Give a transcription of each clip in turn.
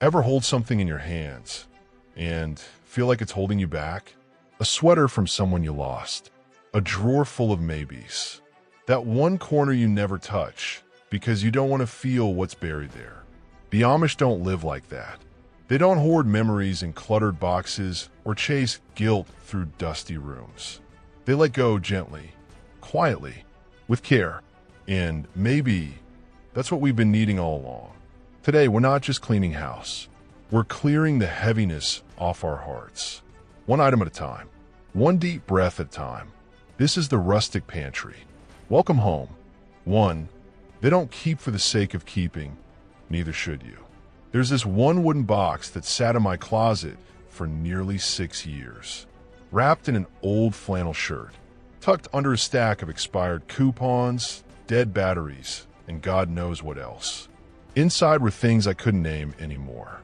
Ever hold something in your hands and feel like it's holding you back? A sweater from someone you lost, a drawer full of maybes, that one corner you never touch because you don't want to feel what's buried there. The Amish don't live like that. They don't hoard memories in cluttered boxes or chase guilt through dusty rooms. They let go gently, quietly, with care. And maybe that's what we've been needing all along. Today, we're not just cleaning house. We're clearing the heaviness off our hearts. One item at a time. One deep breath at a time. This is the Rustic Pantry. Welcome home. One, they don't keep for the sake of keeping. Neither should you. There's this one wooden box that sat in my closet for nearly 6 years. Wrapped in an old flannel shirt. Tucked under a stack of expired coupons, dead batteries, and God knows what else. Inside were things I couldn't name anymore.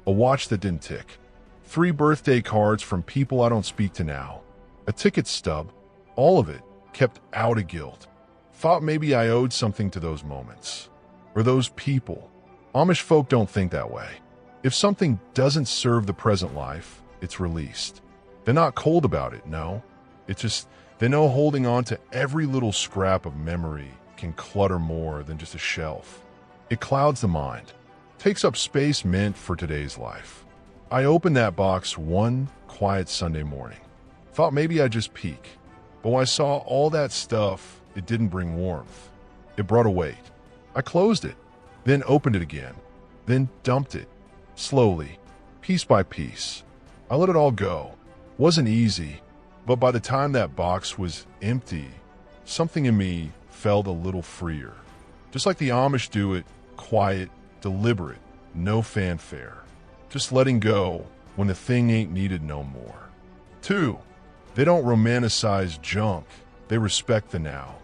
A watch that didn't tick. 3 birthday cards from people I don't speak to now. A ticket stub. All of it kept out of guilt. Thought maybe I owed something to those moments. Or those people. Amish folk don't think that way. If something doesn't serve the present life, it's released. They're not cold about it, no. It's just they know holding on to every little scrap of memory can clutter more than just a shelf. It clouds the mind, takes up space meant for today's life. I opened that box one quiet Sunday morning. Thought maybe I'd just peek. But when I saw all that stuff, it didn't bring warmth. It brought a weight. I closed it, then opened it again, then dumped it, slowly, piece by piece. I let it all go. Wasn't easy, but by the time that box was empty, something in me felt a little freer. Just like the Amish do it, quiet, deliberate, no fanfare. Just letting go when the thing ain't needed no more. 2, they don't romanticize junk. They respect the now.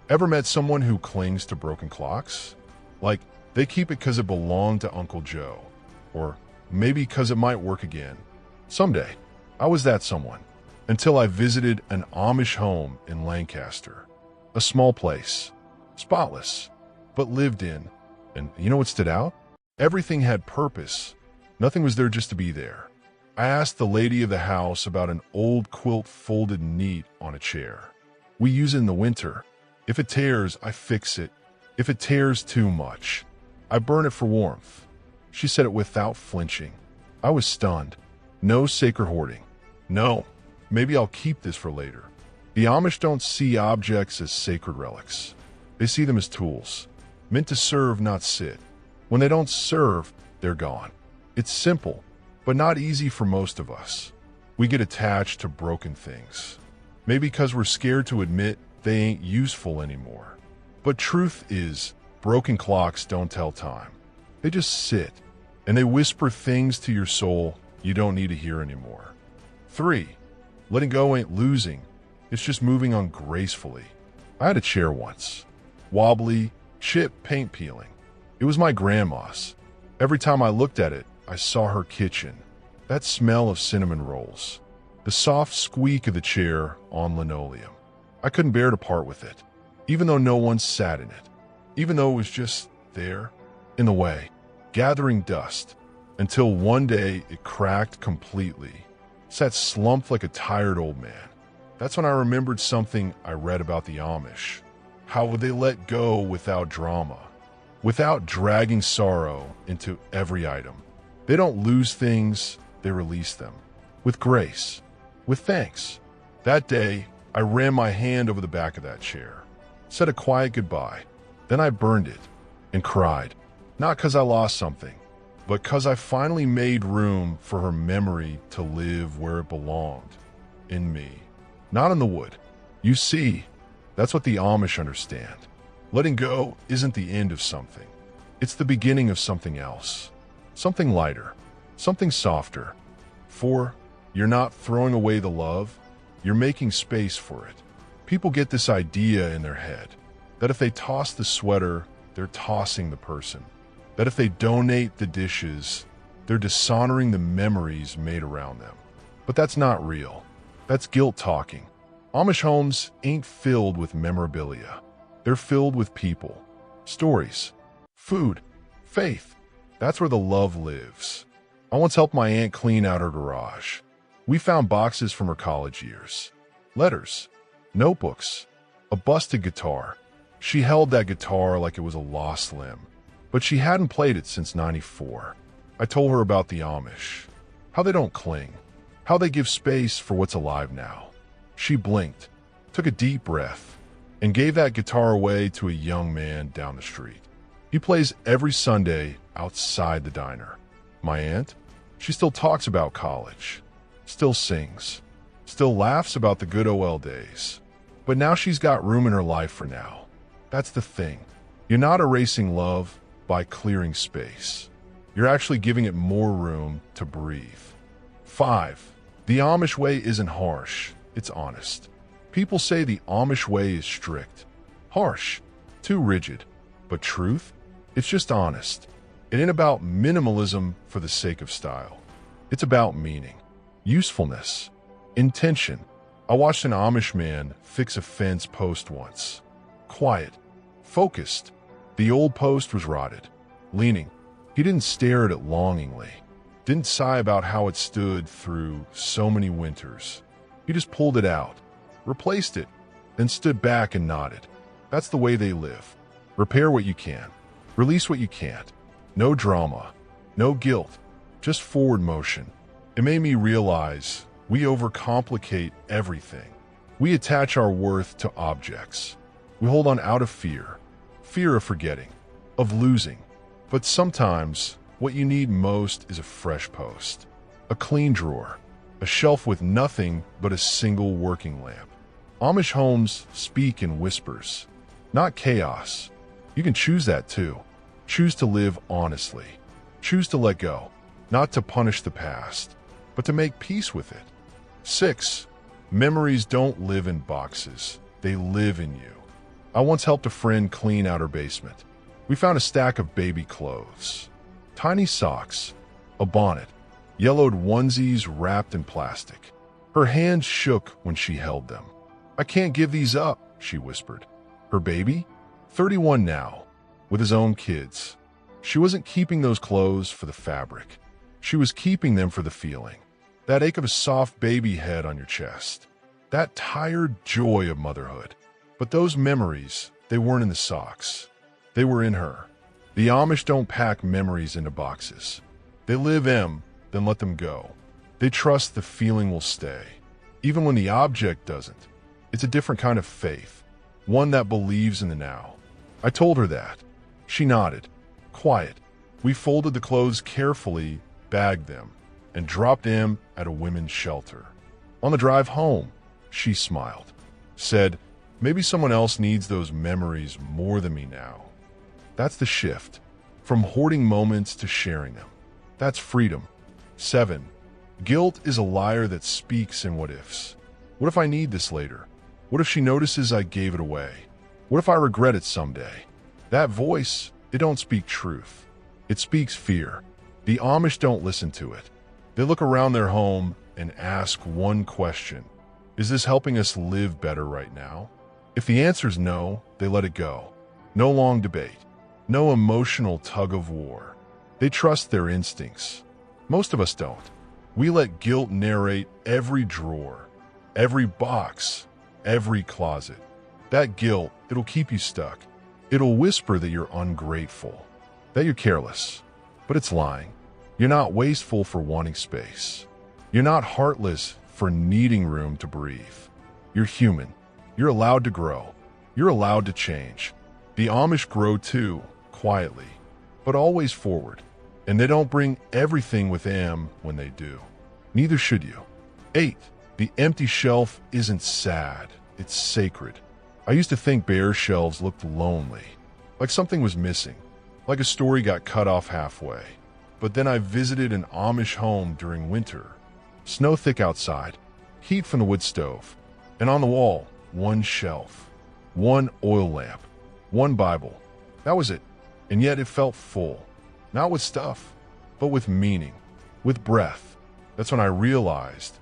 Ever met someone who clings to broken clocks? Like, they keep it because it belonged to Uncle Joe. Or maybe because it might work again. Someday. I was that someone. Until I visited an Amish home in Lancaster. A small place. Spotless. But lived in. And you know what stood out? Everything had purpose. Nothing was there just to be there. I asked the lady of the house about an old quilt folded neat on a chair. We use it in the winter. If it tears, I fix it. If it tears too much, I burn it for warmth. She said it without flinching. I was stunned. No sacred hoarding. No, maybe I'll keep this for later. The Amish don't see objects as sacred relics. They see them as tools, meant to serve, not sit. When they don't serve, they're gone. It's simple, but not easy for most of us. We get attached to broken things. Maybe because we're scared to admit they ain't useful anymore. But truth is, broken clocks don't tell time. They just sit, and they whisper things to your soul you don't need to hear anymore. 3, letting go ain't losing. It's just moving on gracefully. I had a chair once. Wobbly, chipped paint peeling. It was my grandma's. Every time I looked at it, I saw her kitchen. That smell of cinnamon rolls. The soft squeak of the chair on linoleum. I couldn't bear to part with it, even though no one sat in it. Even though it was just there, in the way, gathering dust, until one day it cracked completely. Sat slumped like a tired old man. That's when I remembered something I read about the Amish. How would they let go without drama? Without dragging sorrow into every item. They don't lose things, they release them. With grace. With thanks. That day, I ran my hand over the back of that chair. Said a quiet goodbye. Then I burned it and cried. Not because I lost something, but because I finally made room for her memory to live where it belonged. In me. Not in the wood. You see, that's what the Amish understand. Letting go isn't the end of something. It's the beginning of something else. Something lighter. Something softer. For you're not throwing away the love, you're making space for it. People get this idea in their head that if they toss the sweater, they're tossing the person. That if they donate the dishes, they're dishonoring the memories made around them. But that's not real. That's guilt talking. Amish homes ain't filled with memorabilia. They're filled with people, stories, food, faith. That's where the love lives. I once helped my aunt clean out her garage. We found boxes from her college years, letters, notebooks, a busted guitar. She held that guitar like it was a lost limb, but she hadn't played it since '94. I told her about the Amish, how they don't cling, how they give space for what's alive now. She blinked, took a deep breath, and gave that guitar away to a young man down the street. He plays every Sunday outside the diner. My aunt, she still talks about college, still sings, still laughs about the good OL days. But now she's got room in her life for now. That's the thing. You're not erasing love by clearing space. You're actually giving it more room to breathe. 5. The Amish way isn't harsh, it's honest. People say the Amish way is strict, harsh, too rigid. But truth? It's just honest. It ain't about minimalism for the sake of style. It's about meaning, usefulness, intention. I watched an Amish man fix a fence post once. Quiet, focused. The old post was rotted, leaning. He didn't stare at it longingly, didn't sigh about how it stood through so many winters. He just pulled it out, replaced it, then stood back and nodded. That's the way they live. Repair what you can, release what you can't. No drama, no guilt, just forward motion. It made me realize we overcomplicate everything. We attach our worth to objects. We hold on out of fear of forgetting, of losing. But sometimes what you need most is a fresh post, a clean drawer, a shelf with nothing but a single working lamp. Amish homes speak in whispers, not chaos. You can choose that too. Choose to live honestly. Choose to let go, not to punish the past, but to make peace with it. 6. Memories don't live in boxes. They live in you. I once helped a friend clean out her basement. We found a stack of baby clothes, tiny socks, a bonnet, yellowed onesies wrapped in plastic. Her hands shook when she held them. "I can't give these up," she whispered. Her baby? 31 now, with his own kids. She wasn't keeping those clothes for the fabric. She was keeping them for the feeling. That ache of a soft baby head on your chest. That tired joy of motherhood. But those memories, they weren't in the socks. They were in her. The Amish don't pack memories into boxes. They live in, then let them go. They trust the feeling will stay, even when the object doesn't. It's a different kind of faith, one that believes in the now. I told her that. She nodded. Quiet. We folded the clothes carefully, bagged them, and dropped them at a women's shelter. On the drive home, she smiled, said, "Maybe someone else needs those memories more than me now." That's the shift, from hoarding moments to sharing them. That's freedom. 7. Guilt is a liar that speaks in what-ifs. What if I need this later? What if she notices I gave it away? What if I regret it someday? That voice, it don't speak truth. It speaks fear. The Amish don't listen to it. They look around their home and ask one question. Is this helping us live better right now? If the answer's no, they let it go. No long debate. No emotional tug of war. They trust their instincts. Most of us don't. We let guilt narrate every drawer, every box, every closet. That guilt, it'll keep you stuck. It'll whisper that you're ungrateful, that you're careless. But it's lying. You're not wasteful for wanting space. You're not heartless for needing room to breathe. You're human. You're allowed to grow. You're allowed to change. The Amish grow too, quietly, but always forward. And they don't bring everything with them when they do. Neither should you. 8. The empty shelf isn't sad. It's sacred. I used to think bare shelves looked lonely, like something was missing, like a story got cut off halfway. But then I visited an Amish home during winter. Snow thick outside, heat from the wood stove, and on the wall, one shelf, one oil lamp, one Bible. That was it. And yet it felt full, not with stuff, but with meaning, with breath. That's when I realized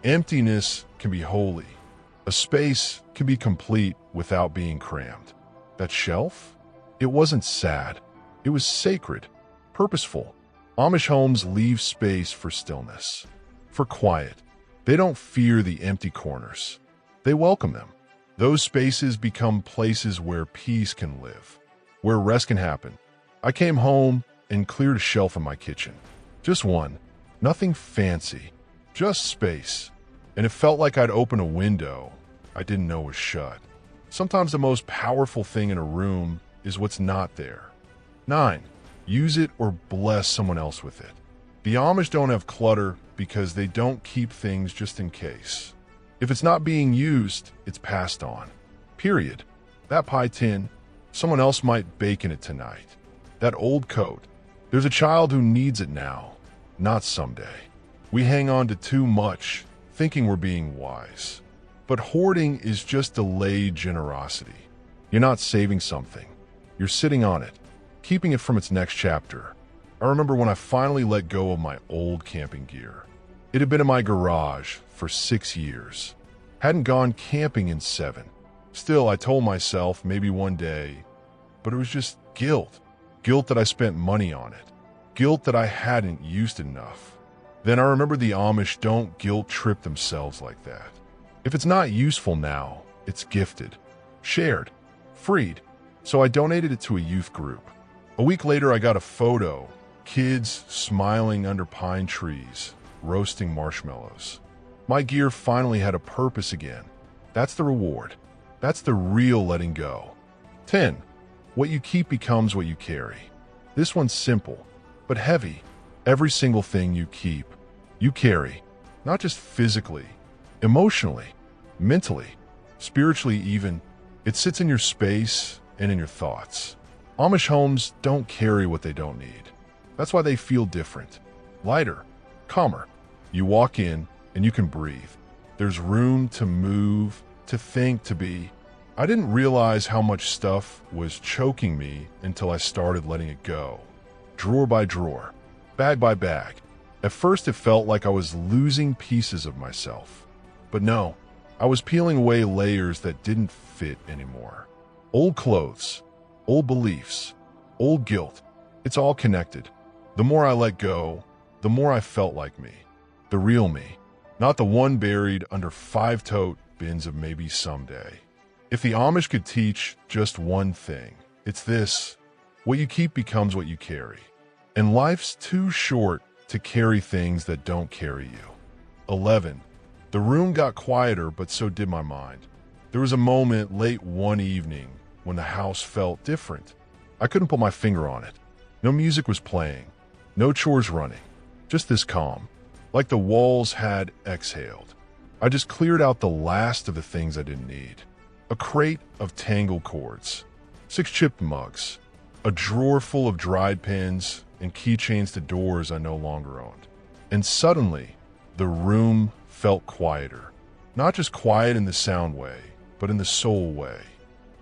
emptiness can be holy. A space can be complete without being crammed. That shelf? It wasn't sad. It was sacred, purposeful. Amish homes leave space for stillness, for quiet. They don't fear the empty corners. They welcome them. Those spaces become places where peace can live, where rest can happen. I came home and cleared a shelf in my kitchen. Just one. Nothing fancy. Just space. And it felt like I'd open a window I didn't know was shut. Sometimes the most powerful thing in a room is what's not there. 9. Use it or bless someone else with it. The Amish don't have clutter because they don't keep things just in case. If it's not being used, it's passed on. Period. That pie tin, someone else might bake in it tonight. That old coat, there's a child who needs it now, not someday. We hang on to too much, thinking we're being wise. But hoarding is just delayed generosity. You're not saving something. You're sitting on it, keeping it from its next chapter. I remember when I finally let go of my old camping gear. It had been in my garage for 6 years. Hadn't gone camping in 7. Still, I told myself maybe one day, but it was just guilt. Guilt that I spent money on it. Guilt that I hadn't used enough. Then I remember the Amish don't guilt trip themselves like that. If it's not useful now, it's gifted, shared, freed. So I donated it to a youth group. A week later, I got a photo. Kids smiling under pine trees, roasting marshmallows. My gear finally had a purpose again. That's the reward. That's the real letting go. 10. What you keep becomes what you carry. This one's simple, but heavy. Every single thing you keep, you carry. Not just physically, emotionally, mentally, spiritually even. It sits in your space and in your thoughts. Amish homes don't carry what they don't need. That's why they feel different, lighter, calmer. You walk in and you can breathe. There's room to move, to think, to be. I didn't realize how much stuff was choking me until I started letting it go. Drawer by drawer, bag by bag. At first it felt like I was losing pieces of myself. But no, I was peeling away layers that didn't fit anymore. Old clothes, old beliefs, old guilt. It's all connected. The more I let go, the more I felt like me. The real me. Not the one buried under 5 tote bins of maybe someday. If the Amish could teach just one thing, it's this: what you keep becomes what you carry. And life's too short to carry things that don't carry you. 11. The room got quieter, but so did my mind. There was a moment late one evening when the house felt different. I couldn't put my finger on it. No music was playing, no chores running, just this calm, like the walls had exhaled. I just cleared out the last of the things I didn't need. A crate of tangled cords, 6 chipped mugs, a drawer full of dried pins and keychains to doors I no longer owned. And suddenly, the room felt quieter. Not just quiet in the sound way, but in the soul way.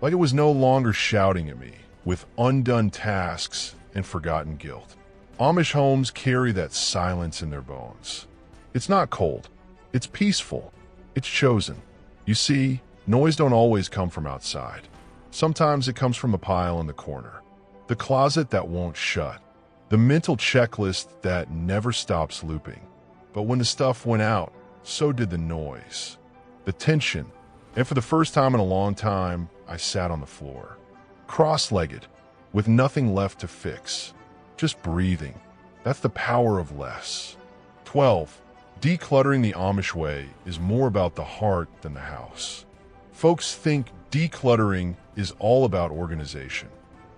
Like it was no longer shouting at me with undone tasks and forgotten guilt. Amish homes carry that silence in their bones. It's not cold. It's peaceful. It's chosen. You see, noise don't always come from outside. Sometimes it comes from a pile in the corner. The closet that won't shut. The mental checklist that never stops looping. But when the stuff went out, so did the noise. The tension. And for the first time in a long time, I sat on the floor. Cross-legged, with nothing left to fix. Just breathing. That's the power of less. 12. Decluttering the Amish way is more about the heart than the house. Folks think decluttering is all about organization.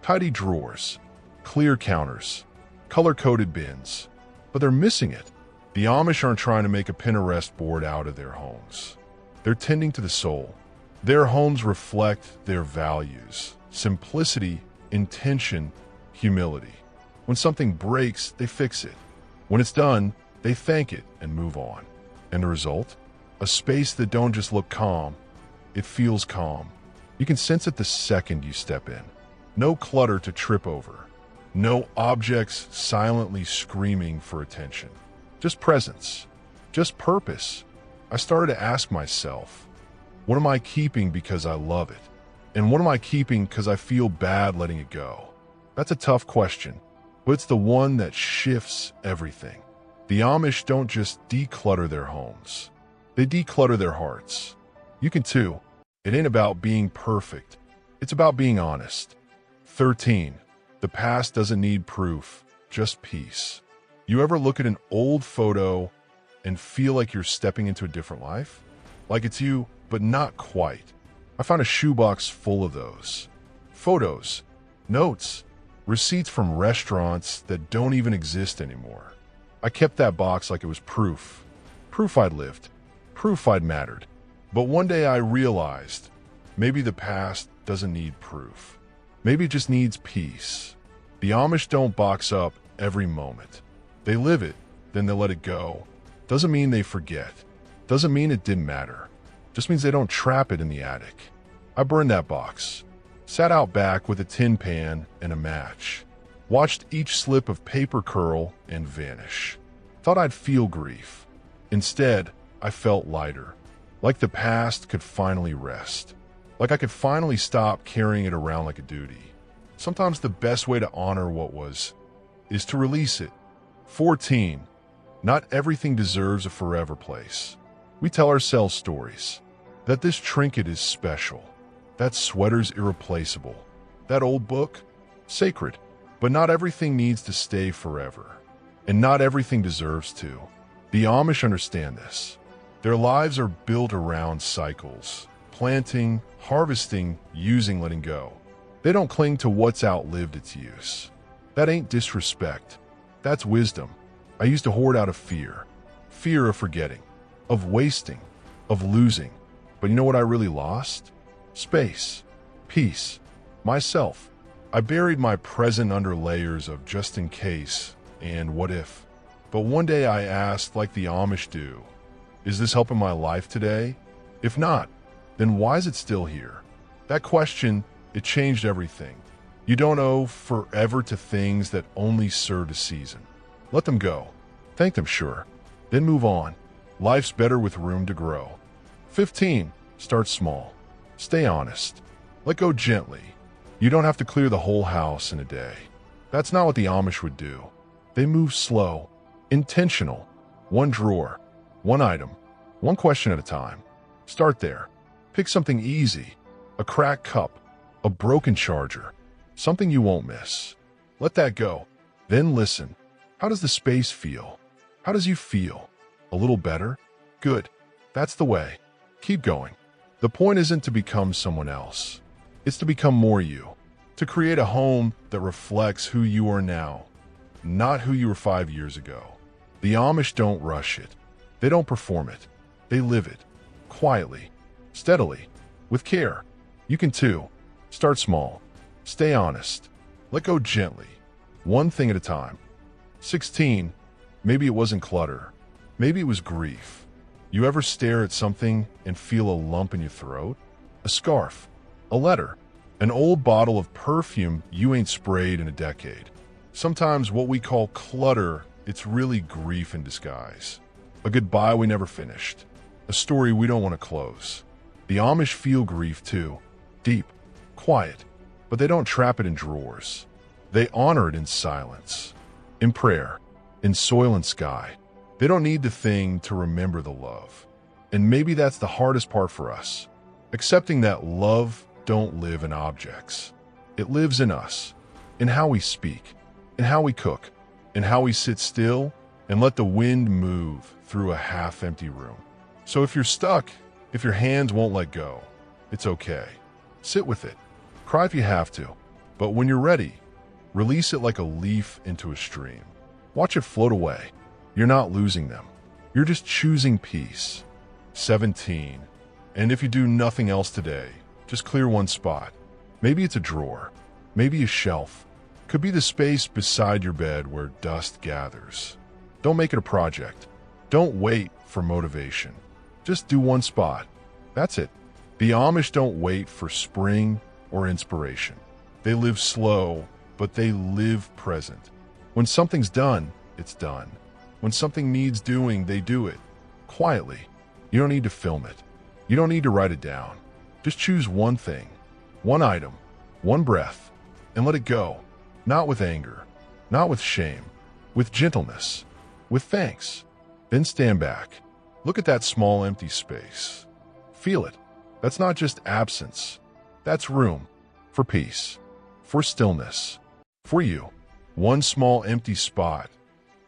Tidy drawers, clear counters, color-coded bins. But they're missing it. The Amish aren't trying to make a Pinterest board out of their homes. They're tending to the soul. Their homes reflect their values: simplicity, intention, humility. When something breaks, they fix it. When it's done, they thank it and move on. And the result? A space that don't just look calm, it feels calm. You can sense it the second you step in. No clutter to trip over. No objects silently screaming for attention. Just presence. Just purpose. I started to ask myself, what am I keeping because I love it? And what am I keeping because I feel bad letting it go? That's a tough question. but it's the one that shifts everything. The Amish don't just declutter their homes. They declutter their hearts. You can too. It ain't about being perfect. It's about being honest. 13. The past doesn't need proof, just peace. You ever look at an old photo and feel like you're stepping into a different life? Like it's you, but not quite. I found a shoebox full of those. Photos, notes, receipts from restaurants that don't even exist anymore. I kept that box like it was proof. Proof I'd lived. Proof I'd mattered. But one day I realized maybe the past doesn't need proof. Maybe it just needs peace. The Amish don't box up every moment. They live it, then they let it go. Doesn't mean they forget. Doesn't mean it didn't matter. Just means they don't trap it in the attic. I burned that box. Sat out back with a tin pan and a match. Watched each slip of paper curl and vanish. Thought I'd feel grief. Instead, I felt lighter. Like the past could finally rest. Like I could finally stop carrying it around like a duty. Sometimes the best way to honor what was is to release it. 14. Not everything deserves a forever place. We tell ourselves stories. That this trinket is special. That sweater's irreplaceable. That old book, sacred. But not everything needs to stay forever. And not everything deserves to. The Amish understand this. Their lives are built around cycles. Planting, harvesting, using, letting go. They don't cling to what's outlived its use. That ain't disrespect. That's wisdom. I used to hoard out of fear. Fear of forgetting. Of wasting. Of losing. But you know what I really lost? Space. Peace. Myself. I buried my present under layers of just in case and what if. But one day I asked, like the Amish do, is this helping my life today? If not, then why is it still here? That question, it changed everything. You don't owe forever to things that only serve a season. Let them go. Thank them, sure. Then move on. Life's better with room to grow. 15. Start small. Stay honest. Let go gently. You don't have to clear the whole house in a day. That's not what the Amish would do. They move slow, intentional. One drawer, one item, one question at a time. Start there. Pick something easy. A cracked cup, a broken charger, something you won't miss. Let that go. Then listen. How does the space feel? How does you feel? A little better? Good. That's the way. Keep going. The point isn't to become someone else. It's to become more you. To create a home that reflects who you are now, not who you were 5 years ago. The Amish don't rush it. They don't perform it. They live it. Quietly. Steadily. With care. You can too. Start small. Stay honest. Let go gently. One thing at a time. 16. Maybe it wasn't clutter. Maybe it was grief. You ever stare at something and feel a lump in your throat? A scarf. A letter. An old bottle of perfume you ain't sprayed in a decade. Sometimes what we call clutter, it's really grief in disguise. A goodbye we never finished. A story we don't want to close. The Amish feel grief too. Deep. Quiet. But they don't trap it in drawers. They honor it in silence. In prayer. In soil and sky. They don't need the thing to remember the love. And maybe that's the hardest part for us. Accepting that love don't live in objects. It lives in us. In how we speak. In how we cook. In how we sit still and let the wind move through a half-empty room. So if you're stuck, if your hands won't let go, it's okay. Sit with it. Cry if you have to. But when you're ready, release it like a leaf into a stream. Watch it float away. You're not losing them. You're just choosing peace. 17. And if you do nothing else today, just clear one spot. Maybe it's a drawer. Maybe a shelf. Could be the space beside your bed where dust gathers. Don't make it a project. Don't wait for motivation. Just do one spot. That's it. The Amish don't wait for spring or inspiration. They live slow, but they live present. When something's done, it's done. When something needs doing, they do it. Quietly. You don't need to film it. You don't need to write it down. Just choose one thing, one item, one breath, and let it go. Not with anger, Not with shame, with gentleness, with thanks. Then stand back. Look at that small empty space. Feel it. That's not just absence. That's room for peace, for stillness, for you. One small empty spot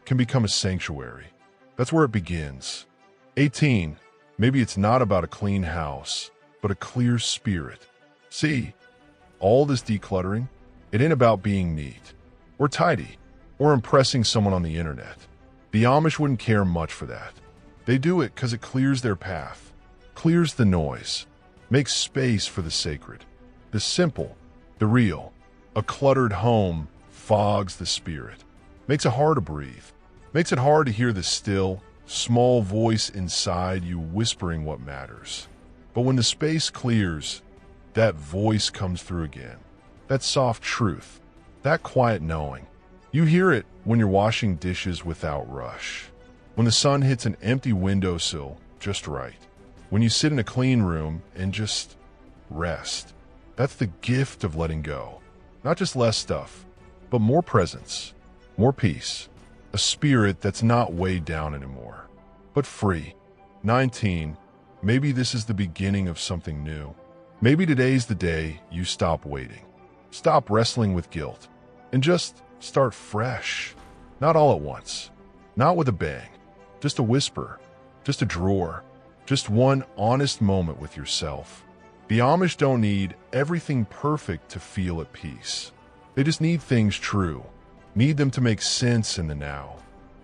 can become a sanctuary. That's where it begins. 18. Maybe it's not about a clean house, but a clear spirit. See, all this decluttering, it ain't about being neat, or tidy, or impressing someone on the internet. The Amish wouldn't care much for that. They do it because it clears their path, clears the noise, makes space for the sacred, the simple, the real. A cluttered home fogs the spirit, makes it hard to breathe, makes it hard to hear the still, small voice inside you whispering what matters. But when the space clears, that voice comes through again. That soft truth, that quiet knowing. You hear it when you're washing dishes without rush, when the sun hits an empty windowsill just right, when you sit in a clean room and just rest. That's the gift of letting go. Not just less stuff, but more presence, more peace, a spirit that's not weighed down anymore, but free. 19. Maybe this is the beginning of something new. Maybe today's the day you stop waiting, stop wrestling with guilt, and just start fresh. Not all at once, not with a bang, just a whisper, just a drawer, just one honest moment with yourself. The Amish don't need everything perfect to feel at peace. They just need things true, need them to make sense in the now.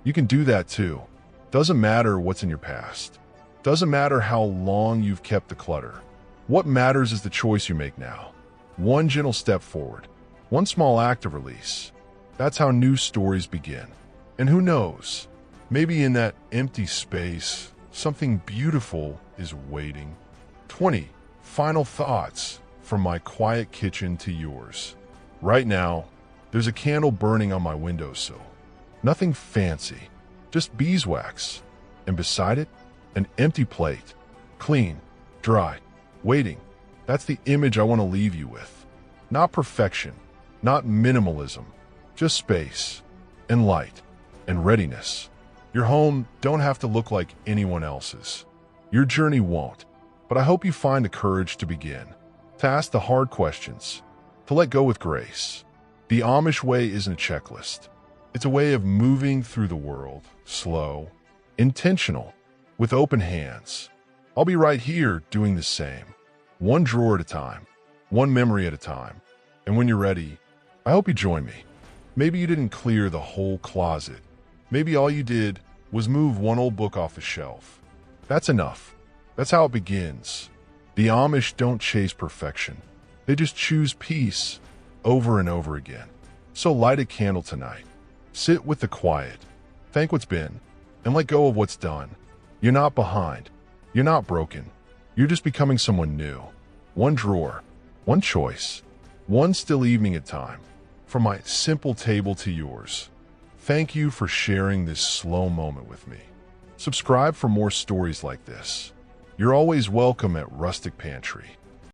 You can do that too. Doesn't matter what's in your past. Doesn't matter how long you've kept the clutter. What matters is the choice you make now. One gentle step forward, one small act of release. That's how new stories begin. And who knows, maybe in that empty space, something beautiful is waiting. 20. Final thoughts from my quiet kitchen to yours. Right now, there's a candle burning on my windowsill. Nothing fancy, just beeswax. And beside it, an empty plate. Clean, dry, waiting. That's the image I want to leave you with. Not perfection, not minimalism, just space and light and readiness. Your home don't have to look like anyone else's. Your journey won't. But I hope you find the courage to begin, to ask the hard questions, to let go with grace. The Amish way isn't a checklist. It's a way of moving through the world, slow, intentional, with open hands. I'll be right here doing the same, one drawer at a time, one memory at a time. And when you're ready, I hope you join me. Maybe you didn't clear the whole closet. Maybe all you did was move one old book off the shelf. That's enough. That's how it begins. The Amish don't chase perfection. They just choose peace over and over again. So light a candle tonight. Sit with the quiet. Thank what's been and let go of what's done. You're not behind. You're not broken. You're just becoming someone new. One drawer, one choice, one still evening at a time. From my simple table to yours. Thank you for sharing this slow moment with me. Subscribe for more stories like this. You're always welcome at Rustic Pantry.